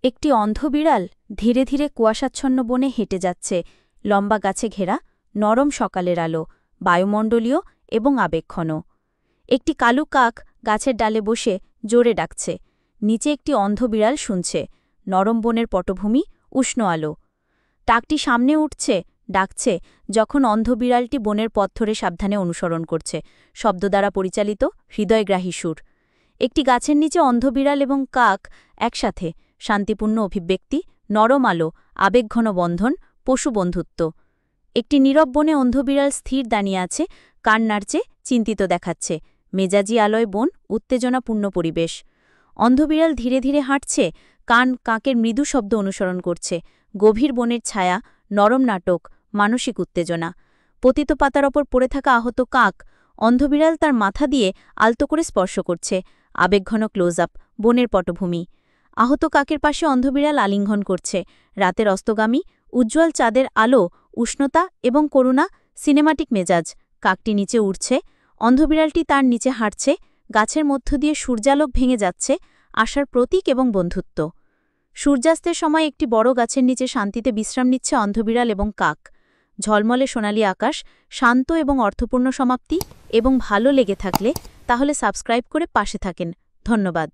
একটি অন্ধ বিড়াল ধীরে ধীরে কুয়াশাচ্ছন্ন বনে হেঁটে যাচ্ছে, লম্বা গাছে ঘেরা, নরম সকালের আলো, বায়ুমণ্ডলীয় এবং আবেগঘন। একটি কালু কাক গাছের ডালে বসে জোরে ডাকছে। নিচে একটি অন্ধ বিড়াল শুনছে, নরম বনের পটভূমি, উষ্ণ আলো। টাকটি সামনে উঠছে, ডাকছে, যখন অন্ধ বিড়ালটি বনের পথ ধরে সাবধানে অনুসরণ করছে, শব্দ দ্বারা পরিচালিত, হৃদয়গ্রাহী সুর। একটি গাছের নিচে অন্ধ বিড়াল এবং কাক একসাথে, শান্তিপূর্ণ অভিব্যক্তি, নরম আলো, আবেগঘন বন্ধন, পশু বন্ধুত্ব। একটি নীরব বনে অন্ধ বিড়াল স্থির দাঁড়িয়ে আছে, কান নাড়ছে, চিন্তিত দেখাচ্ছে। মেজাজি আলোয় বন, উত্তেজনাপূর্ণ পরিবেশ। অন্ধ বিড়াল ধীরে ধীরে হাঁটছে, কাকের মৃদু শব্দ অনুসরণ করছে। গভীর বনের ছায়া, নরম নাটক, মানসিক উত্তেজনা। পতিত পাতার ওপর পড়ে থাকা আহত কাক, অন্ধ বিড়াল তার মাথা দিয়ে আলতো করে স্পর্শ করছে। আবেগঘন ক্লোজ আপ, বনের পটভূমি। আহত কাকের পাশে অন্ধ বিড়াল আলিঙ্গন করছে। রাতের অস্তগামী, উজ্জ্বল চাঁদের আলো, উষ্ণতা এবং করুণা, সিনেমাটিক মেজাজ। কাকটি নিচে উঠছে, অন্ধ বিড়ালটি তার নিচে হাঁটছে। গাছের মধ্য দিয়ে সূর্যালোক ভেঙে যাচ্ছে, আশার প্রতীক এবং বন্ধুত্ব। সূর্যাস্তের সময় একটি বড় গাছের নিচে শান্তিতে বিশ্রাম নিচ্ছে অন্ধ বিড়াল এবং কাক। ঝলমলে সোনালি আকাশ, শান্ত এবং অর্থপূর্ণ সমাপ্তি। এবং ভালো লেগে থাকলে তাহলে সাবস্ক্রাইব করে পাশে থাকেন। ধন্যবাদ।